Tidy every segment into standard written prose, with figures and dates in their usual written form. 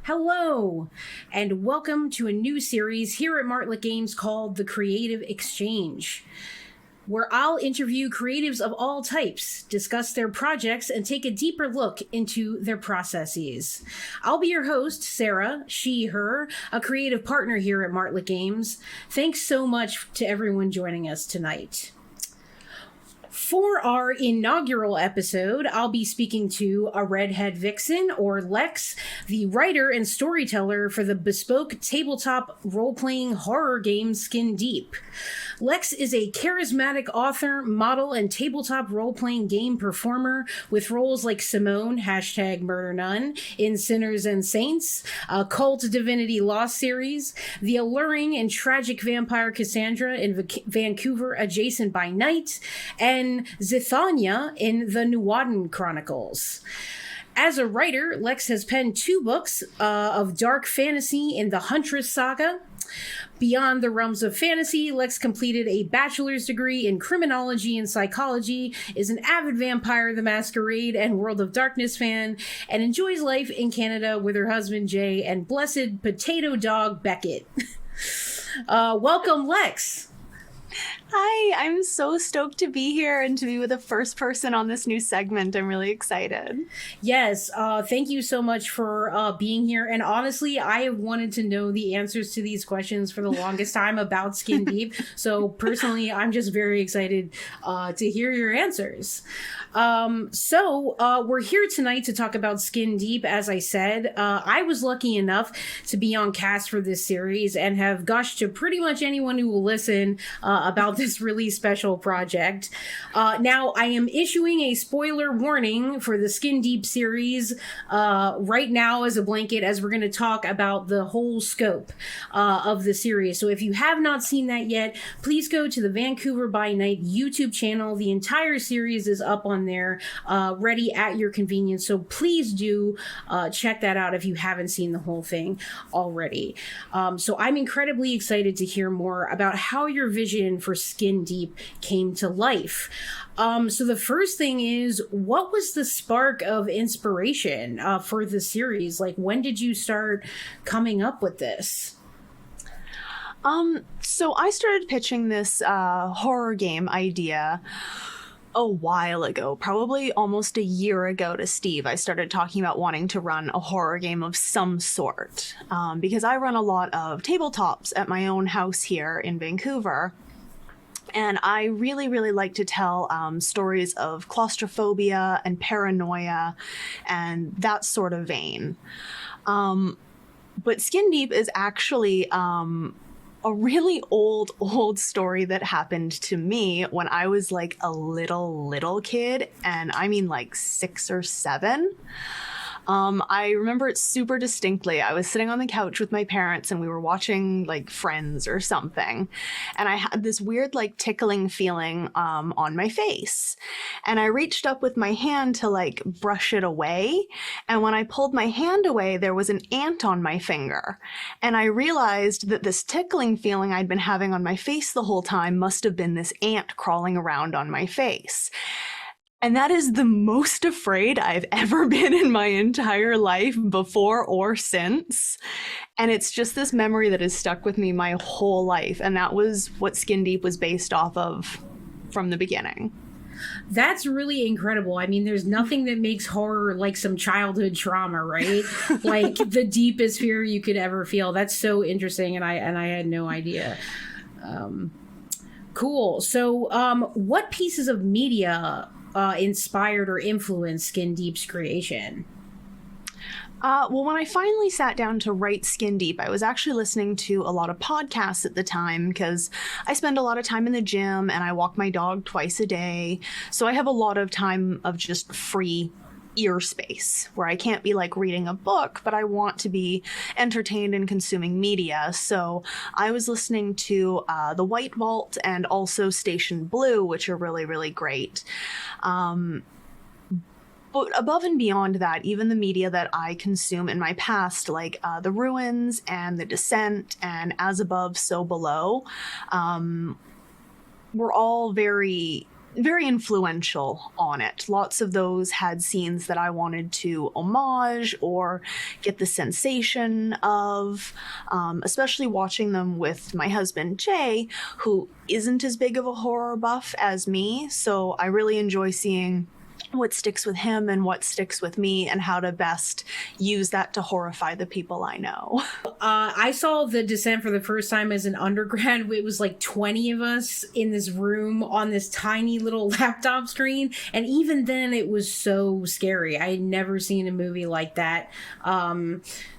Hello, and welcome to a new series here at Martlet Games called The Creative Exchange, where I'll interview creatives of all types, discuss their projects, and take a deeper look into their processes. I'll be your host, Sara, she, her, a creative partner here at Martlet Games. Thanks so much to everyone joining us tonight. For our inaugural episode, I'll be speaking to a Redhead Vixen, or Lex, the writer and storyteller for the bespoke tabletop role-playing horror game Skin Deep. Lex is a charismatic author, model, and tabletop role-playing game performer with roles like Simone, #MurderNone, in Sinners and Saints, a Cult Divinity Lost series, the alluring and tragic vampire Cassandra in Vancouver Adjacent by Night, and Zithania in the Nuwaden Chronicles. As a writer, Lex has penned 2 books of dark fantasy in the Huntress Saga. Beyond the realms of fantasy, Lex completed a bachelor's degree in criminology and psychology, is an avid Vampire the Masquerade and World of Darkness fan, and enjoys life in Canada with her husband Jay and blessed potato dog Beckett. Welcome, Lex. Hi, I'm so stoked to be here and to be with the first person on this new segment. I'm really excited. Yes, thank you so much for being here. And honestly, I have wanted to know the answers to these questions for the longest time about Skin Deep. So personally, I'm just very excited to hear your answers. So we're here tonight to talk about Skin Deep. As I said, I was lucky enough to be on cast for this series and have gushed to pretty much anyone who will listen about this really special project. Now, I am issuing a spoiler warning for the Skin Deep series right now as a blanket, as we're going to talk about the whole scope of the series. So if you have not seen that yet, please go to the Vancouver by Night YouTube channel. The entire series is up on there, ready at your convenience. So please do check that out if you haven't seen the whole thing already. So I'm incredibly excited to hear more about how your vision for Skin Deep came to life. So the first thing is, what was the spark of inspiration for the series? Like, when did you start coming up with this? So I started pitching this horror game idea a while ago, probably almost a year ago to Steve. I started talking about wanting to run a horror game of some sort because I run a lot of tabletops at my own house here in Vancouver. And I really, really like to tell stories of claustrophobia and paranoia and that sort of vein. But Skin Deep is actually a really old story that happened to me when I was like a little kid, and I mean like 6 or 7. I remember it super distinctly. I was sitting on the couch with my parents and we were watching like Friends or something. And I had this weird like tickling feeling on my face. And I reached up with my hand to like brush it away. And when I pulled my hand away, there was an ant on my finger. And I realized that this tickling feeling I'd been having on my face the whole time must have been this ant crawling around on my face. And that is the most afraid I've ever been in my entire life, before or since. And it's just this memory that has stuck with me my whole life. And that was what Skin Deep was based off of from the beginning. That's really incredible. I mean, there's nothing that makes horror like some childhood trauma, right? Like the deepest fear you could ever feel. That's so interesting. And I had no idea. Cool. So what pieces of media inspired or influenced Skin Deep's creation? Well, when I finally sat down to write Skin Deep, I was actually listening to a lot of podcasts at the time because I spend a lot of time in the gym and I walk my dog twice a day. So I have a lot of time of just free ear space where I can't be like reading a book, but I want to be entertained and consuming media. So I was listening to The White Vault and also Station Blue, which are really, really great. But above and beyond that, even the media that I consume in my past, like The Ruins and The Descent and As Above, So Below, were all very very influential on it. Lots of those had scenes that I wanted to homage or get the sensation of, especially watching them with my husband Jay, who isn't as big of a horror buff as me, so I really enjoy seeing what sticks with him and what sticks with me and how to best use that to horrify the people I know. I saw The Descent for the first time as an undergrad. It was like 20 of us in this room on this tiny little laptop screen. And even then it was so scary. I had never seen a movie like that.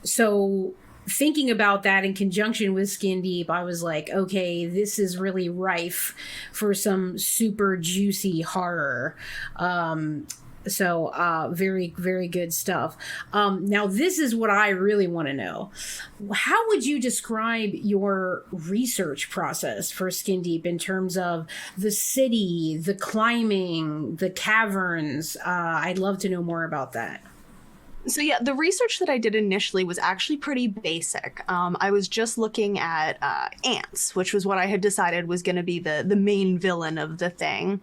So thinking about that in conjunction with Skin Deep, I was like, okay, this is really rife for some super juicy horror. So very, very good stuff. Now, this is what I really want to know. How would you describe your research process for Skin Deep in terms of the city, the climbing, the caverns? I'd love to know more about that. So yeah, the research that I did initially was actually pretty basic. I was just looking at ants, which was what I had decided was going to be the main villain of the thing.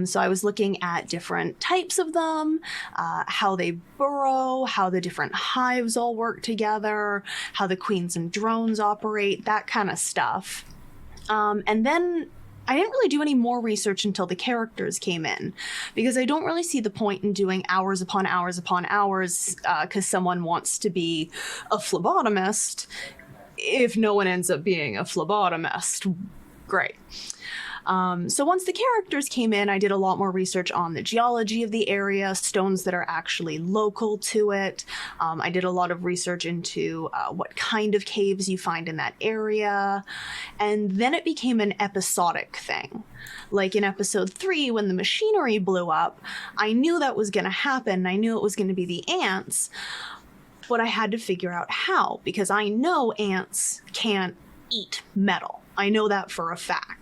So I was looking at different types of them, how they burrow, how the different hives all work together, how the queens and drones operate, that kind of stuff. And then I didn't really do any more research until the characters came in, because I don't really see the point in doing hours upon hours upon hours because someone wants to be a phlebotomist if no one ends up being a phlebotomist. Great. So once the characters came in, I did a lot more research on the geology of the area, stones that are actually local to it. I did a lot of research into what kind of caves you find in that area. And then it became an episodic thing. Like in episode 3, when the machinery blew up, I knew that was going to happen. I knew it was going to be the ants, but I had to figure out how, because I know ants can't eat metal. I know that for a fact.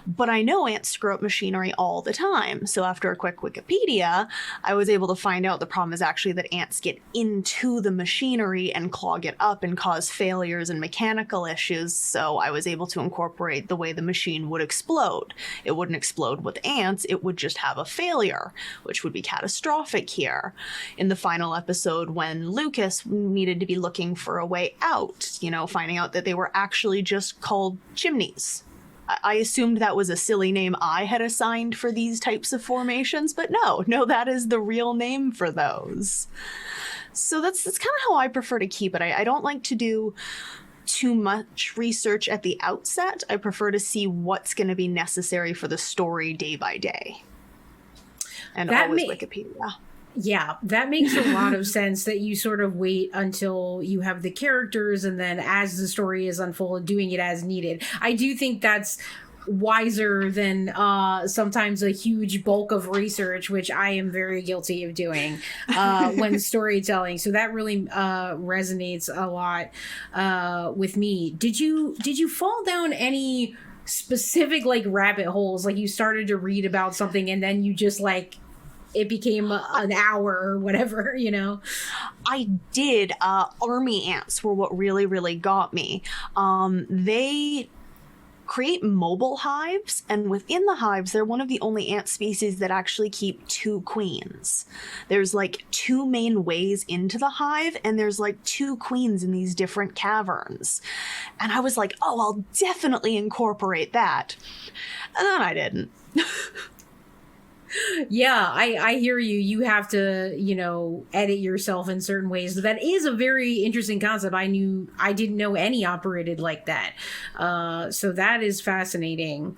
But I know ants screw up machinery all the time. So after a quick Wikipedia, I was able to find out the problem is actually that ants get into the machinery and clog it up and cause failures and mechanical issues. So I was able to incorporate the way the machine would explode. It wouldn't explode with ants, it would just have a failure, which would be catastrophic here. In the final episode, when Lucas needed to be looking for a way out, finding out that they were actually just called chimneys. I assumed that was a silly name I had assigned for these types of formations, but no, that is the real name for those. So that's kind of how I prefer to keep it. I don't like to do too much research at the outset. I prefer to see what's going to be necessary for the story day by day. And always Wikipedia. Yeah, that makes a lot of sense that you sort of wait until you have the characters and then as the story is unfolded, doing it as needed. I do think that's wiser than sometimes a huge bulk of research, which I am very guilty of doing when storytelling. So that really resonates a lot with me. Did you fall down any specific rabbit holes? Like you started to read about something and then you just it became an hour or whatever, I did. Army ants were what really, really got me. They create mobile hives, and within the hives, they're one of the only ant species that actually keep 2 queens. There's 2 main ways into the hive, and there's 2 queens in these different caverns. And I was like, oh, I'll definitely incorporate that. And then I didn't. Yeah, I hear you. You have to, edit yourself in certain ways. That is a very interesting concept. I didn't know any operated like that. So that is fascinating.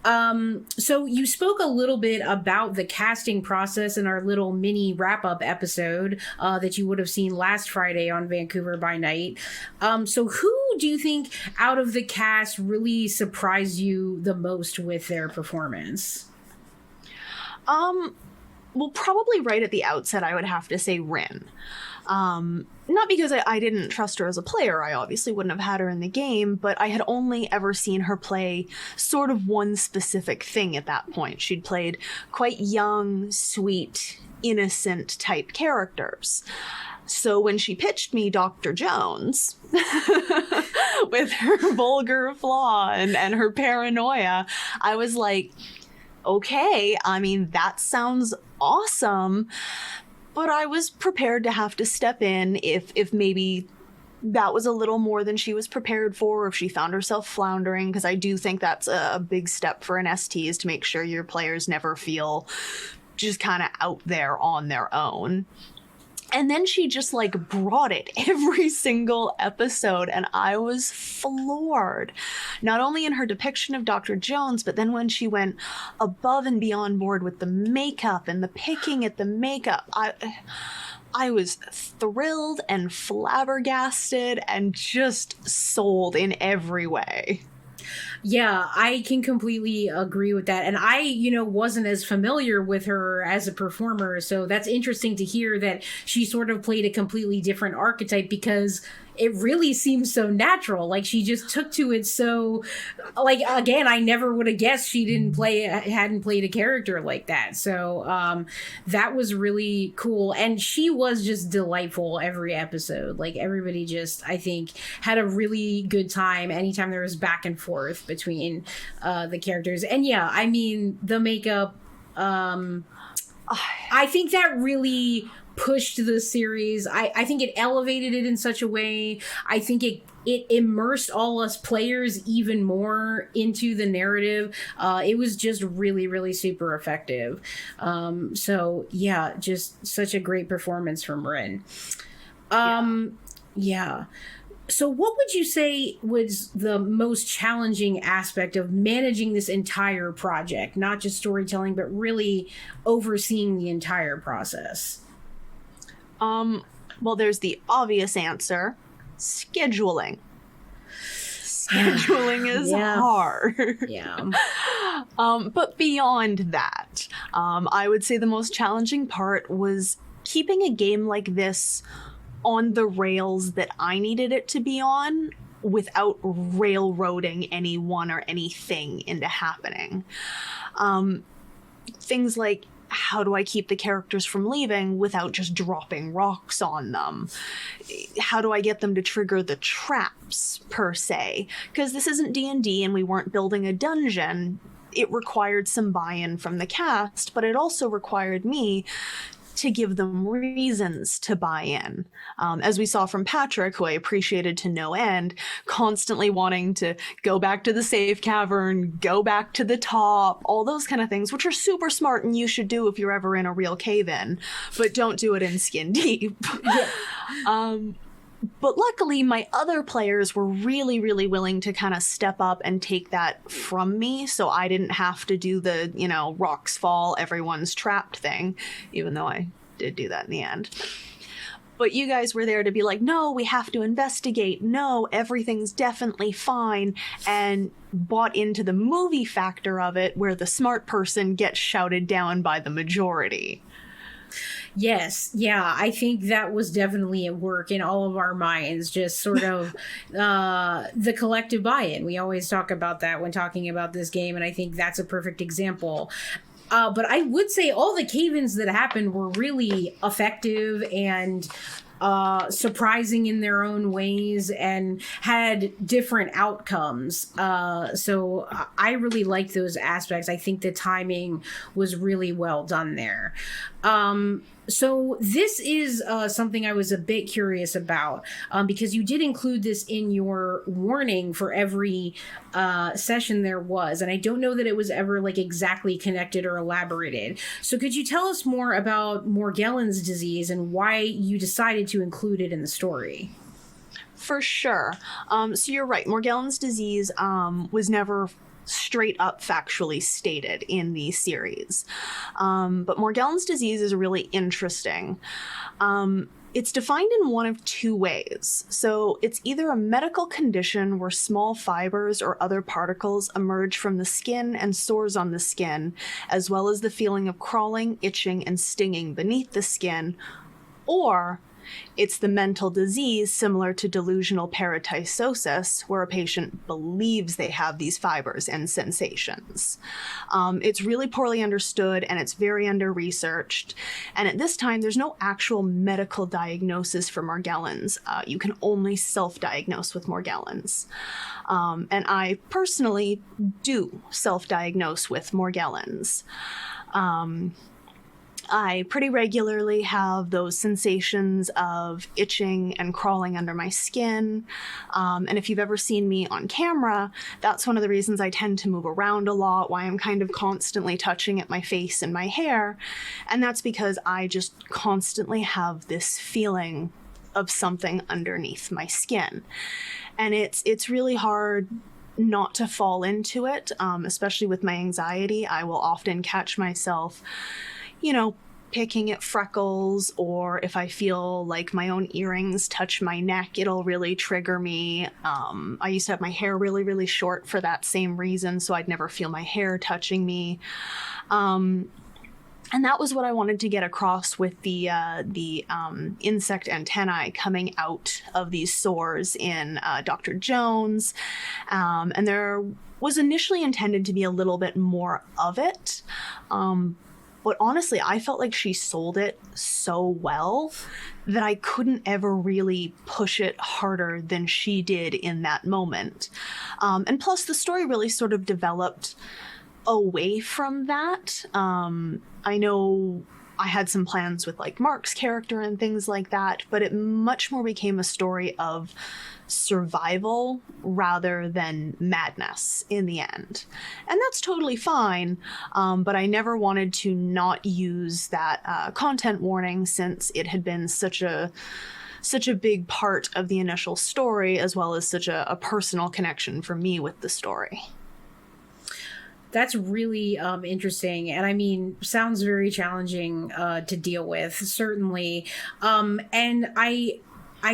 So you spoke a little bit about the casting process in our little mini wrap-up episode that you would have seen last Friday on Vancouver by Night. So who do you think out of the cast really surprised you the most with their performance? Well, probably right at the outset, I would have to say Rin. Not because I didn't trust her as a player. I obviously wouldn't have had her in the game, but I had only ever seen her play sort of one specific thing at that point. She'd played quite young, sweet, innocent type characters. So when she pitched me Dr. Jones, with her vulgar flaw and her paranoia, I was like, okay, I mean, that sounds awesome. But I was prepared to have to step in if maybe that was a little more than she was prepared for, or if she found herself floundering, because I do think that's a big step for an ST, is to make sure your players never feel just kind of out there on their own. And then she just like brought it every single episode, and I was floored. Not only in her depiction of Dr. Jones, but then when she went above and beyond board with the makeup and the picking at the makeup, I was thrilled and flabbergasted and just sold in every way. Yeah, I can completely agree with that. And I, wasn't as familiar with her as a performer. So that's interesting to hear that she sort of played a completely different archetype, because it really seems so natural. Like, she just took to it so, like, again, I never would have guessed she hadn't played a character like that. So that was really cool. And she was just delightful every episode. Like, everybody just, I think, had a really good time anytime there was back and forth between the characters. And yeah, I mean, the makeup, I think that really pushed the series. I think it elevated it in such a way. I think it immersed all us players even more into the narrative. It was just really, really super effective. So yeah, just such a great performance from Rin. Yeah. So what would you say was the most challenging aspect of managing this entire project? Not just storytelling, but really overseeing the entire process? Well, there's the obvious answer: scheduling. Scheduling is hard. Yeah. But beyond that, I would say the most challenging part was keeping a game like this on the rails that I needed it to be on without railroading anyone or anything into happening. Things like, how do I keep the characters from leaving without just dropping rocks on them? How do I get them to trigger the traps, per se? Because this isn't D&D and we weren't building a dungeon. It required some buy-in from the cast, but it also required me to give them reasons to buy in. As we saw from Patrick, who I appreciated to no end, constantly wanting to go back to the safe cavern, go back to the top, all those kind of things, which are super smart and you should do if you're ever in a real cave-in, but don't do it in skin deep. Yeah. But luckily, my other players were really, really willing to kind of step up and take that from me, so I didn't have to do the, rocks fall, everyone's trapped thing, even though I did do that in the end. But you guys were there to be like, no, we have to investigate. No, everything's definitely fine. And bought into the movie factor of it, where the smart person gets shouted down by the majority. Yes. Yeah. I think that was definitely at work in all of our minds, just sort of the collective buy-in. We always talk about that when talking about this game, and I think that's a perfect example. But I would say all the cave-ins that happened were really effective and surprising in their own ways and had different outcomes. So I really liked those aspects. I think the timing was really well done there. So this is something I was a bit curious about, because you did include this in your warning for every session there was, and I don't know that it was ever like exactly connected or elaborated. So could you tell us more about Morgellons disease and why you decided to include it in the story? For sure. So you're right. Morgellons disease was never straight up factually stated in the series. But Morgellons disease is really interesting. It's defined in one of two ways. So it's either a medical condition where small fibers or other particles emerge from the skin and sores on the skin, as well as the feeling of crawling, itching, and stinging beneath the skin, or It's the mental disease similar to delusional paratisosis, where a patient believes they have these fibers and sensations. It's really poorly understood and it's very under-researched. And at this time, there's no actual medical diagnosis for Morgellons. You can only self-diagnose with Morgellons. And I personally do self-diagnose with Morgellons. I pretty regularly have those sensations of itching and crawling under my skin. And if you've ever seen me on camera, that's one of the reasons I tend to move around a lot, why I'm kind of constantly touching at my face and my hair. And that's because I just constantly have this feeling of something underneath my skin. And it's really hard not to fall into it, especially with my anxiety. I will often catch myself, picking at freckles, or if I feel like my own earrings touch my neck, it'll really trigger me. I used to have my hair really, really short for that same reason, so I'd never feel my hair touching me. And that was what I wanted to get across with the insect antennae coming out of these sores in Dr. Jones. And there was initially intended to be a little bit more of it. But honestly, I felt like she sold it so well that I couldn't ever really push it harder than she did in that moment. And plus, the story really sort of developed away from that. I know I had some plans with like Mark's character and things like that, but it much more became a story of survival rather than madness in the end. And that's totally fine, but I never wanted to not use that content warning, since it had been such a big part of the initial story, as well as such a personal connection for me with the story. That's really interesting. And I mean, sounds very challenging to deal with, certainly. And I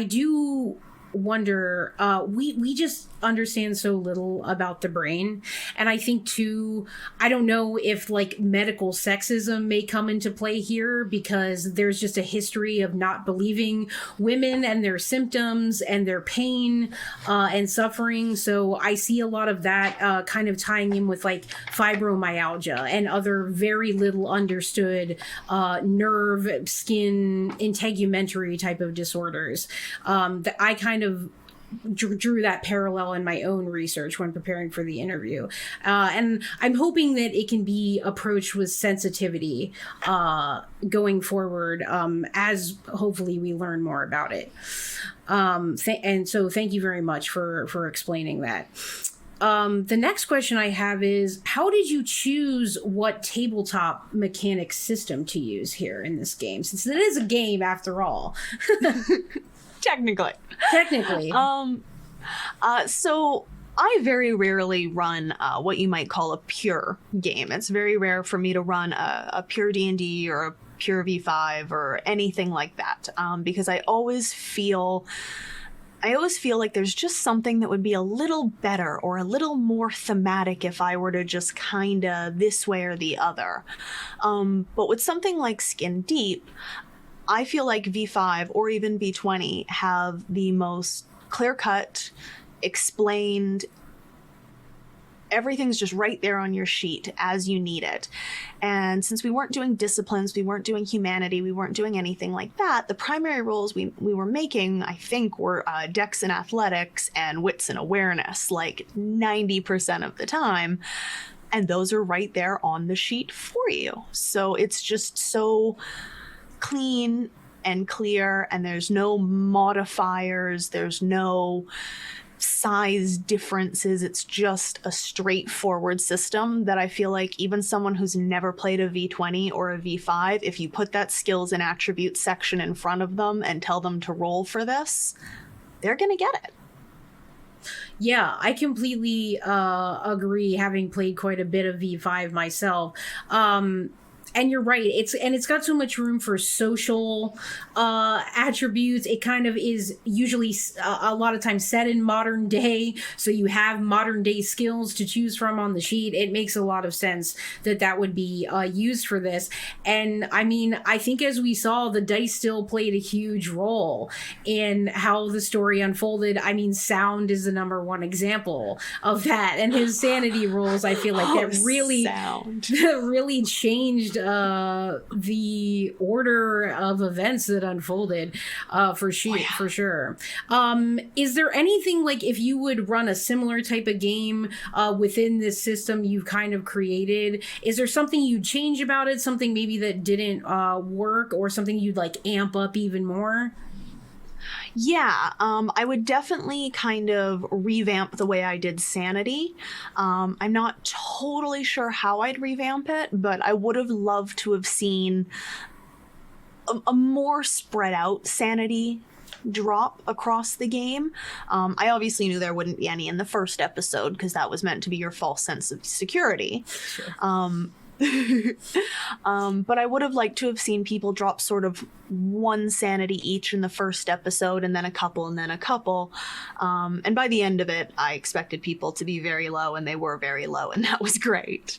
do wonder, we just understand so little about the brain. And I think too, I don't know if like medical sexism may come into play here, because there's just a history of not believing women and their symptoms and their pain and suffering. So I see a lot of that kind of tying in with like fibromyalgia and other very little understood nerve, skin, integumentary type of disorders that I kind of drew that parallel in my own research when preparing for the interview. And I'm hoping that it can be approached with sensitivity going forward as hopefully we learn more about it. And so thank you very much for explaining that. The next question I have is, how did you choose what tabletop mechanic system to use here in this game, since it is a game after all? Technically. So I very rarely run what you might call a pure game. It's very rare for me to run a pure D&D or a pure V5 or anything like that, because I always feel like there's just something that would be a little better or a little more thematic if I were to just kind of this way or the other. But with something like Skin Deep, I feel like V5 or even V20 have the most clear-cut, explained, everything's just right there on your sheet as you need it. And since we weren't doing disciplines, we weren't doing humanity, we weren't doing anything like that, the primary roles we were making, I think, were dex and athletics and wits and awareness, like 90% of the time. And those are right there on the sheet for you. So it's just so clean and clear, and there's no modifiers, there's no size differences. It's just a straightforward system that I feel like even someone who's never played a V20 or a V5, if you put that skills and attributes section in front of them and tell them to roll for this, they're gonna get it. Yeah, I completely agree, having played quite a bit of V5 myself. And you're right. It's got so much room for social attributes. It kind of is usually a lot of times set in modern day, so you have modern day skills to choose from on the sheet. It makes a lot of sense that would be used for this. And I mean, I think as we saw, the dice still played a huge role in how the story unfolded. I mean, sound is the number one example of that, and his sanity rolls. I feel like that really really changed the order of events that unfolded for sure. Is there anything, like, if you would run a similar type of game within this system you've kind of created, is there something you'd change about it, something maybe that didn't work, or something you'd like amp up even more? Yeah, I would definitely kind of revamp the way I did sanity. I'm not totally sure how I'd revamp it, but I would have loved to have seen a more spread out sanity drop across the game. I obviously knew there wouldn't be any in the first episode because that was meant to be your false sense of security. Sure. But I would have liked to have seen people drop sort of one sanity each in the first episode, and then a couple, and then a couple. And by the end of it, I expected people to be very low, and they were very low, and that was great.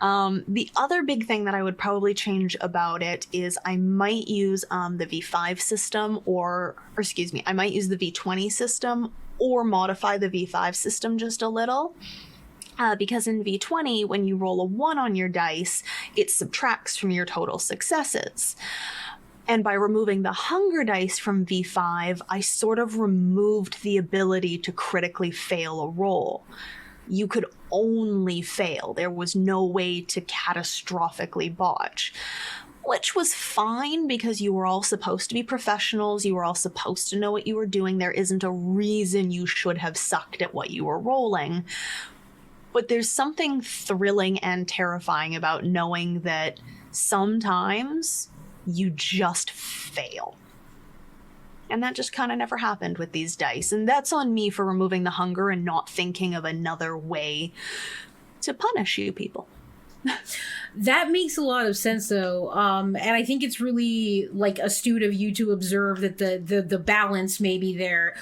The other big thing that I would probably change about it is I might use the V5 system, or excuse me, I might use the V20 system, or modify the V5 system just a little. Because in V20, when you roll a 1 on your dice, it subtracts from your total successes. And by removing the hunger dice from V5, I sort of removed the ability to critically fail a roll. You could only fail. There was no way to catastrophically botch. Which was fine because you were all supposed to be professionals. You were all supposed to know what you were doing. There isn't a reason you should have sucked at what you were rolling. But there's something thrilling and terrifying about knowing that sometimes you just fail. And that just kind of never happened with these dice. And that's on me for removing the hunger and not thinking of another way to punish you people. That makes a lot of sense, though, and I think it's really like astute of you to observe that the balance maybe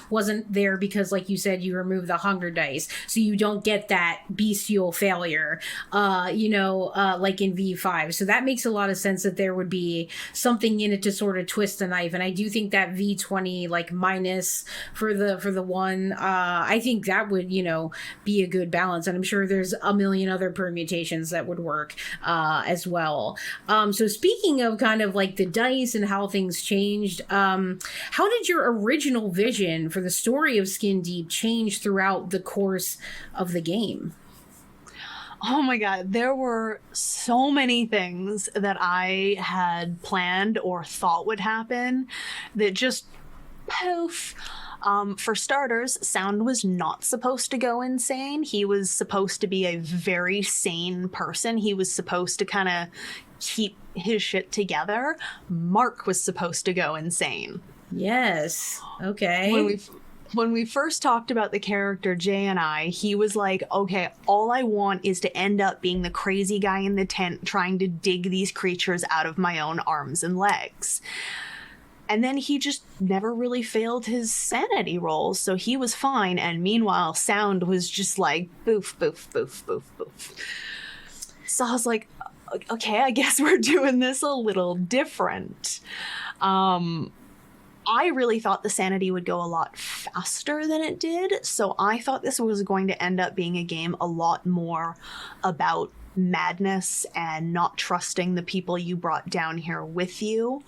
wasn't there because, like you said, you removed the hunger dice, so you don't get that bestial failure, like in V5. So that makes a lot of sense that there would be something in it to sort of twist the knife, and I do think that V20 like minus for the one, I think that would be a good balance, and I'm sure there's a million other permutations that would work as well. So speaking of kind of like the dice and how things changed, how did your original vision for the story of Skin Deep change throughout the course of the game? Oh my god, there were so many things that I had planned or thought would happen that just poof. For starters, Sound was not supposed to go insane. He was supposed to be a very sane person. He was supposed to kind of keep his shit together. Mark was supposed to go insane. Yes. Okay. When we first talked about the character Jay and I, he was like, okay, all I want is to end up being the crazy guy in the tent trying to dig these creatures out of my own arms and legs. And then he just never really failed his sanity rolls, so he was fine. And meanwhile, Sound was just like, boof, boof, boof, boof, boof. So I was like, okay, I guess we're doing this a little different. I really thought the sanity would go a lot faster than it did, so I thought this was going to end up being a game a lot more about madness and not trusting the people you brought down here with you.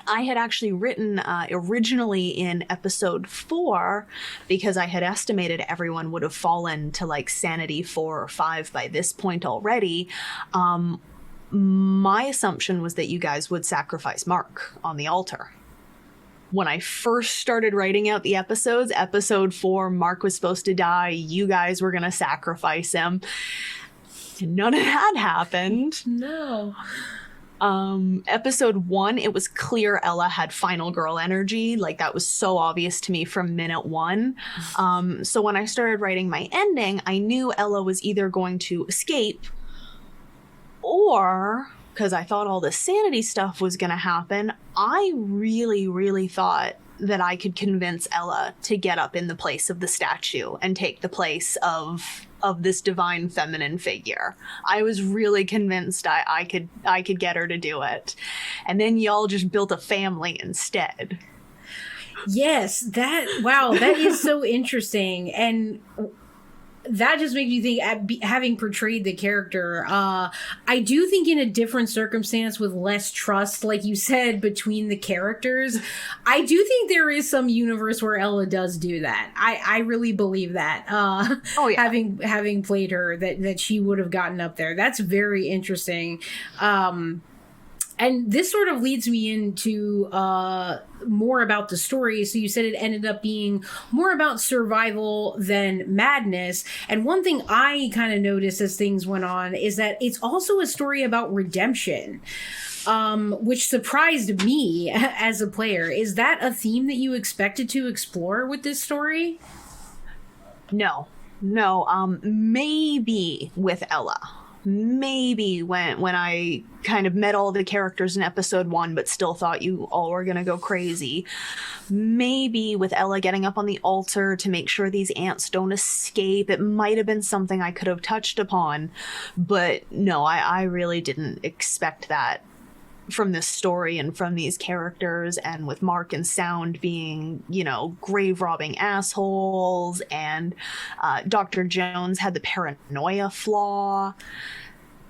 I had actually written originally in episode 4, because I had estimated everyone would have fallen to like sanity 4 or 5 by this point already. My assumption was that you guys would sacrifice Mark on the altar. When I first started writing out the episodes, episode 4, Mark was supposed to die. You guys were going to sacrifice him. None of that happened. No. Episode 1, it was clear Ella had final girl energy. Like, that was so obvious to me from minute 1. So when I started writing my ending, I knew Ella was either going to escape Or, because I thought all the sanity stuff was going to happen, I really, really thought that I could convince Ella to get up in the place of the statue and take the place of this divine feminine figure. I was really convinced I could get her to do it. And then y'all just built a family instead. Yes, wow, that is so interesting. And that just makes me think, having portrayed the character, I do think in a different circumstance with less trust, like you said, between the characters, I do think there is some universe where Ella does do that. I really believe that. Oh, yeah. Having played her, that she would have gotten up there. That's very interesting. And this sort of leads me into more about the story. So you said it ended up being more about survival than madness. And one thing I kind of noticed as things went on is that it's also a story about redemption, which surprised me as a player. Is that a theme that you expected to explore with this story? No, maybe with Ella. Maybe when I kind of met all the characters in episode 1 but still thought you all were gonna go crazy. Maybe with Ella getting up on the altar to make sure these ants don't escape. It might have been something I could have touched upon, but no, I really didn't expect that from this story and from these characters. And with Mark and Sound being, grave robbing assholes, and Dr. Jones had the paranoia flaw.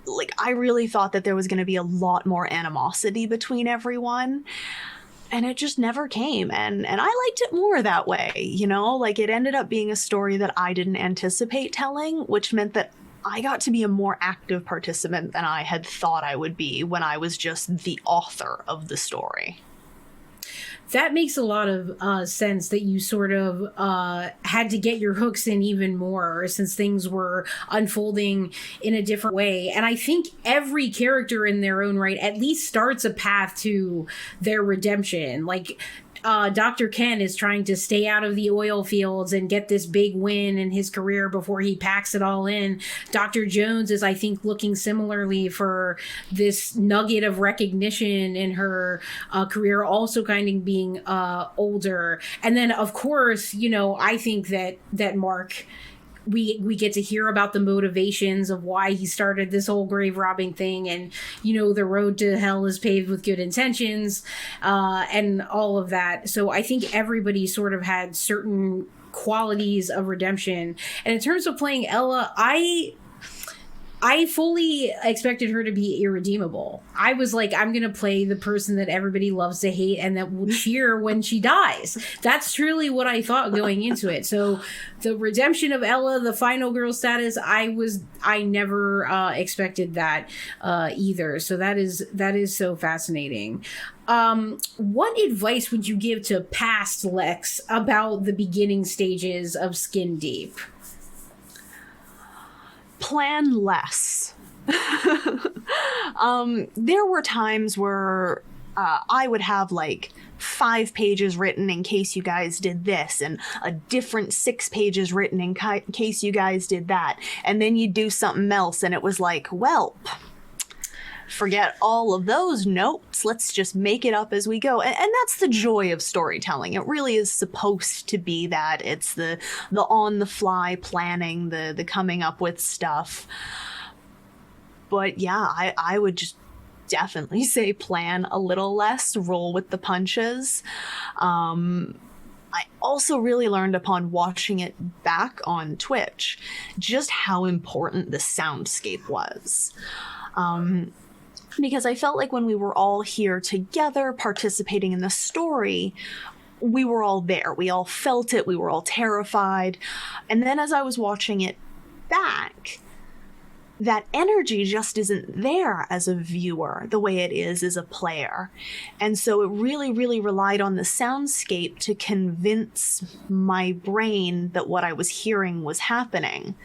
Like, I really thought that there was going to be a lot more animosity between everyone, and it just never came. And I liked it more that way, like it ended up being a story that I didn't anticipate telling, which meant that I got to be a more active participant than I had thought I would be when I was just the author of the story. That makes a lot of sense, that you sort of had to get your hooks in even more since things were unfolding in a different way. And I think every character in their own right at least starts a path to their redemption. Like, Dr. Ken is trying to stay out of the oil fields and get this big win in his career before he packs it all in. Dr. Jones is, I think, looking similarly for this nugget of recognition in her career, also kind of being older. And then, of course, I think that Mark, we get to hear about the motivations of why he started this whole grave robbing thing, and the road to hell is paved with good intentions, and all of that. So I think everybody sort of had certain qualities of redemption. And in terms of playing Ella, I fully expected her to be irredeemable. I was like, I'm going to play the person that everybody loves to hate and that will cheer when she dies. That's truly what I thought going into it. So the redemption of Ella, the final girl status, I never expected that either. So that is so fascinating. What advice would you give to past Lex about the beginning stages of Skin Deep? Plan less. There were times where I would have like 5 pages written in case you guys did this, and a different 6 pages written in case you guys did that. And then you'd do something else and it was like, well, forget all of those notes. Let's just make it up as we go. And that's the joy of storytelling. It really is supposed to be that. It's the on-the-fly planning, the coming up with stuff. But yeah, I would just definitely say plan a little less, roll with the punches. I also really learned upon watching it back on Twitch just how important the soundscape was. Because I felt like when we were all here together participating in the story, we were all there. We all felt it. We were all terrified. And then as I was watching it back, that energy just isn't there as a viewer the way it is as a player. And so it really, really relied on the soundscape to convince my brain that what I was hearing was happening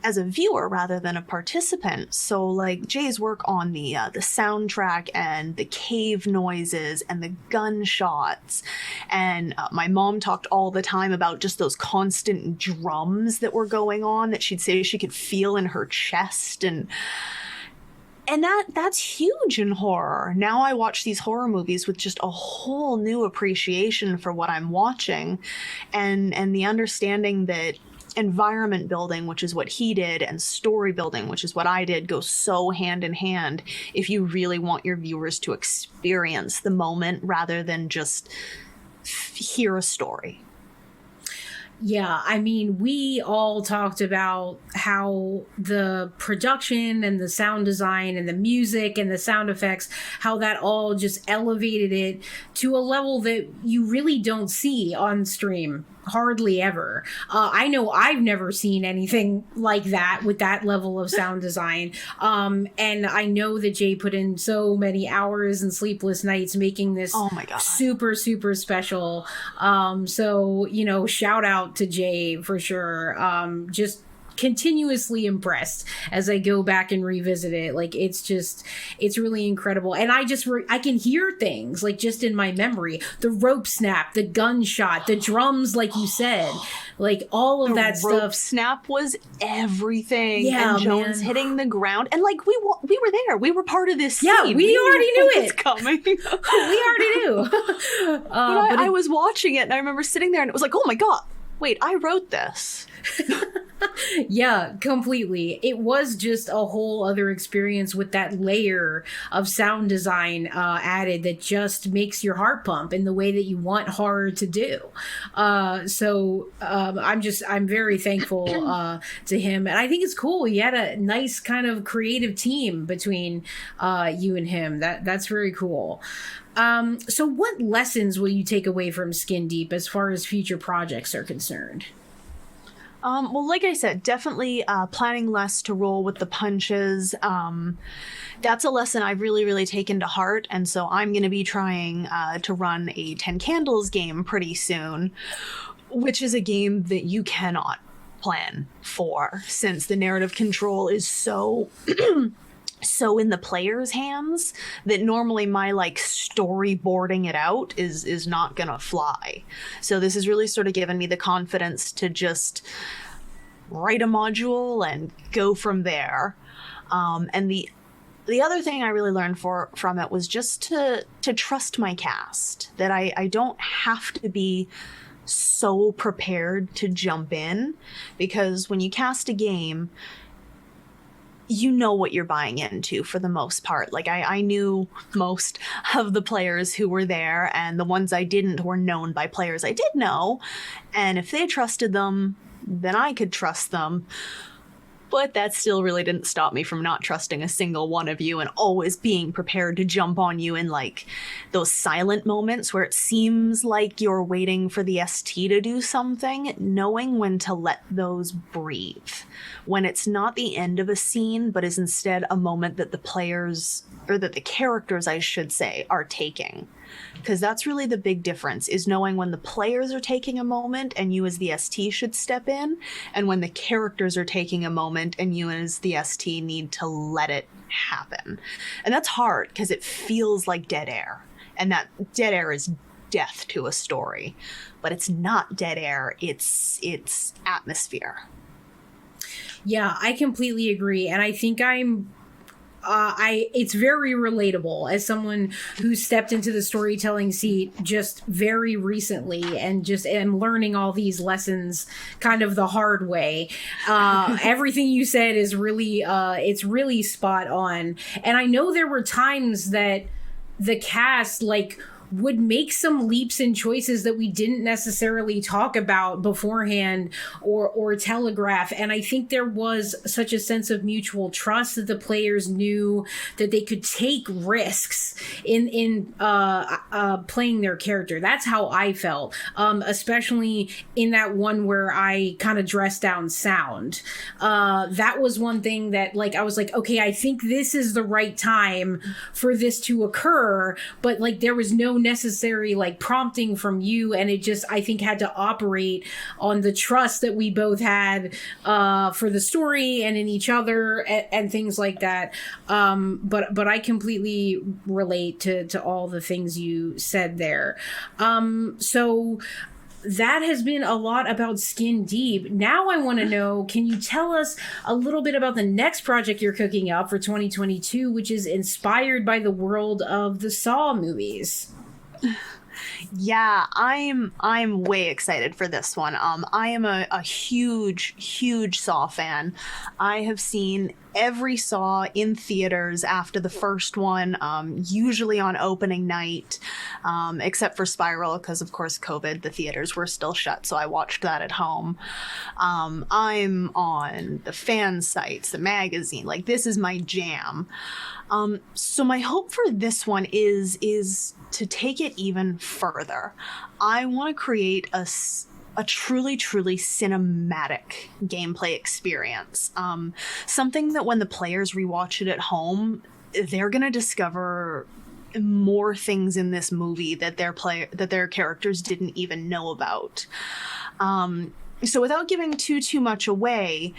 as a viewer rather than a participant. So like Jay's work on the soundtrack and the cave noises and the gunshots, and my mom talked all the time about just those constant drums that were going on that she'd say she could feel in her chest, and And that's huge in horror. Now I watch these horror movies with just a whole new appreciation for what I'm watching, and the understanding that environment building, which is what he did, and story building, which is what I did, go so hand in hand if you really want your viewers to experience the moment rather than just hear a story. Yeah, I mean, we all talked about how the production and the sound design and the music and the sound effects, how that all just elevated it to a level that you really don't see on stream. Hardly ever. I know I've never seen anything like that with that level of sound design. And I know that Jay put in so many hours and sleepless nights making this oh my God. super, super special. So, you know, shout out to Jay for sure. Just continuously impressed as I go back and revisit it. Like, it's really incredible. And I can hear things like just in my memory, the rope snap, the gunshot, the drums, like you said, like all of that stuff. The rope snap was everything. Yeah, and Jones hitting the ground. And like, we were there. We were part of this scene. Yeah, we already knew it. It's coming. We already knew. But I was watching it and I remember sitting there and it was like, oh my God, wait, I wrote this. Yeah, completely. It was just a whole other experience with that layer of sound design added that just makes your heart pump in the way that you want horror to do. So I'm very thankful to him. And I think it's cool. You had a nice kind of creative team between you and him. That's very cool. So what lessons will you take away from Skin Deep as far as future projects are concerned? Well, like I said, definitely planning less to roll with the punches. That's a lesson I've really, really taken to heart. And so I'm going to be trying to run a 10 Candles game pretty soon, which is a game that you cannot plan for since the narrative control is so... so in the player's hands that normally my like storyboarding it out is not gonna fly. So this has really sort of given me the confidence to just write a module and go from there. And the other thing I really learned from it was just to trust my cast, that I don't have to be so prepared to jump in, because when you cast a game, you know what you're buying into for the most part. Like I knew most of the players who were there, and the ones I didn't were known by players I did know. And if they trusted them, then I could trust them. But that still really didn't stop me from not trusting a single one of you and always being prepared to jump on you in like those silent moments where it seems like you're waiting for the ST to do something, knowing when to let those breathe. When it's not the end of a scene, but is instead a moment that the players, or that the characters, I should say, are taking. Because that's really the big difference, is knowing when the players are taking a moment and you as the ST should step in, and when the characters are taking a moment and you as the ST need to let it happen. And that's hard because it feels like dead air. And that dead air is death to a story. But it's not dead air, it's atmosphere. Yeah, I completely agree. And I think it's very relatable as someone who stepped into the storytelling seat just very recently and just am learning all these lessons kind of the hard way. Everything you said is really, it's really spot on. And I know there were times that the cast would make some leaps and choices that we didn't necessarily talk about beforehand or telegraph. And I think there was such a sense of mutual trust that the players knew that they could take risks in playing their character. That's how I felt, especially in that one where I kind of dressed down sound. That was one thing that I was like, okay, I think this is the right time for this to occur. But there was no necessary prompting from you, and it just, I think, had to operate on the trust that we both had for the story and in each other and things like that. But I completely relate to all the things you said there. So that has been a lot about Skin Deep. Now I want to know, can you tell us a little bit about the next project you're cooking up for 2022, which is inspired by the world of the Saw movies? Yeah, I'm way excited for this one. I am a huge Saw fan. I have seen every Saw in theaters after the first one, usually on opening night, except for Spiral, because of course COVID, the theaters were still shut, so I watched that at home. I'm on the fan sites, the magazine, like this is my jam. So my hope for this one is to take it even further. I want to create a truly cinematic gameplay experience. Something that when the players rewatch it at home, they're going to discover more things in this movie that their characters didn't even know about. So without giving too much away,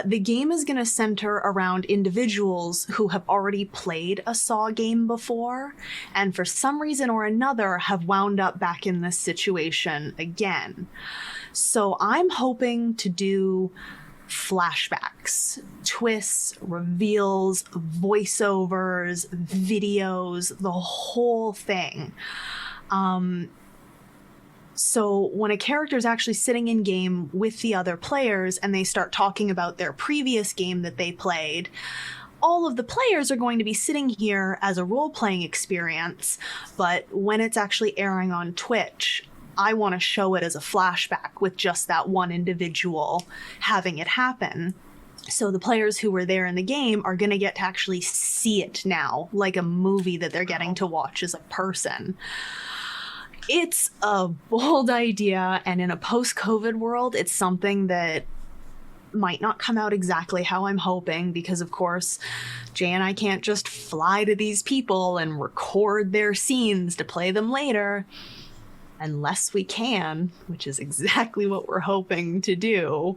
the game is going to center around individuals who have already played a Saw game before, and for some reason or another have wound up back in this situation again. So I'm hoping to do flashbacks, twists, reveals, voiceovers, videos, the whole thing. So when a character is actually sitting in game with the other players and they start talking about their previous game that they played, all of the players are going to be sitting here as a role-playing experience, but when it's actually airing on Twitch, I want to show it as a flashback with just that one individual having it happen. So the players who were there in the game are going to get to actually see it now, like a movie that they're getting to watch as a person. It's a bold idea, and in a post-COVID world, it's something that might not come out exactly how I'm hoping, because of course, Jay and I can't just fly to these people and record their scenes to play them later, unless we can, which is exactly what we're hoping to do.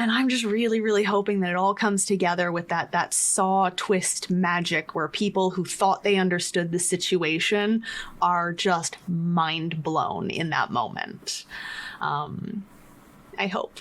And I'm just really hoping that it all comes together with that Saw twist magic where people who thought they understood the situation are just mind blown in that moment. I hope.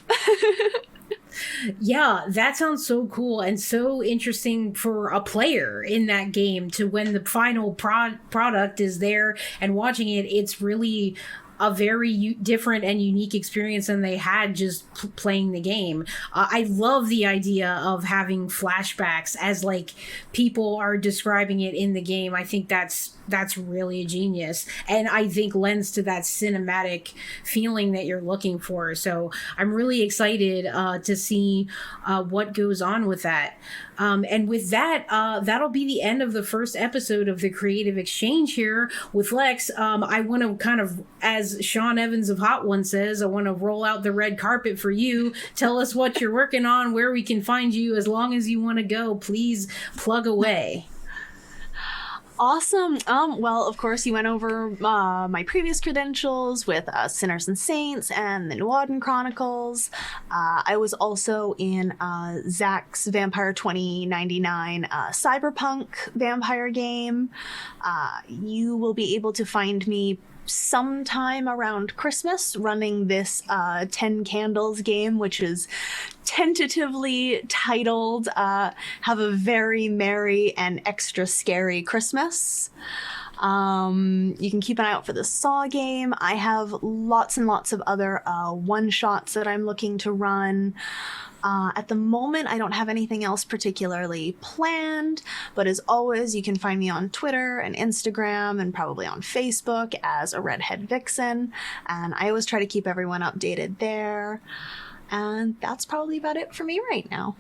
Yeah, that sounds so cool and so interesting for a player in that game, to when the final product is there and watching it, it's really a very different and unique experience than they had just playing the game. I love the idea of having flashbacks as like people are describing it in the game. I think that's really a genius, and I think lends to that cinematic feeling that you're looking for. So I'm really excited to see what goes on with that. And with that, that'll be the end of the first episode of the Creative Exchange here with Lex. I want to kind of, as Sean Evans of Hot One says, I want to roll out the red carpet for you. Tell us what you're working on, where we can find you. As long as you want to go, please plug away. Awesome. Well, of course, you went over my previous credentials with Sinners and Saints and the Nuaden Chronicles. I was also in Zach's Vampire 2099 Cyberpunk vampire game. You will be able to find me sometime around Christmas running this 10 Candles game, which is tentatively titled Have a Very Merry and Extra Scary Christmas. You can keep an eye out for the Saw game. I have lots and lots of other one-shots that I'm looking to run. At the moment, I don't have anything else particularly planned, but as always, you can find me on Twitter and Instagram and probably on Facebook as a Redhead Vixen, and I always try to keep everyone updated there. And that's probably about it for me right now.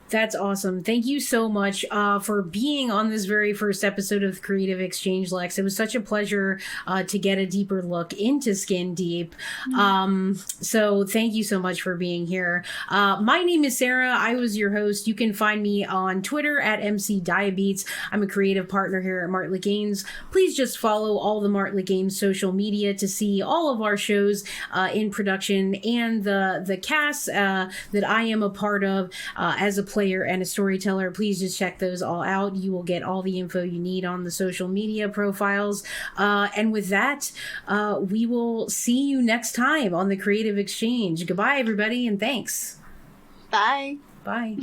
That's awesome. Thank you so much for being on this very first episode of Creative Exchange, Lex. It was such a pleasure to get a deeper look into Skin Deep. So thank you so much for being here. My name is Sara. I was your host. You can find me on Twitter at MCDiabetes. I'm a creative partner here at Martlet Games. Please just follow all the Martlet Games social media to see all of our shows in production and the cast that I am a part of as a player and a storyteller, please just check those all out. You will get all the info you need on the social media profiles. And with that, we will see you next time on the Creative Exchange. Goodbye, everybody, and thanks. Bye. Bye.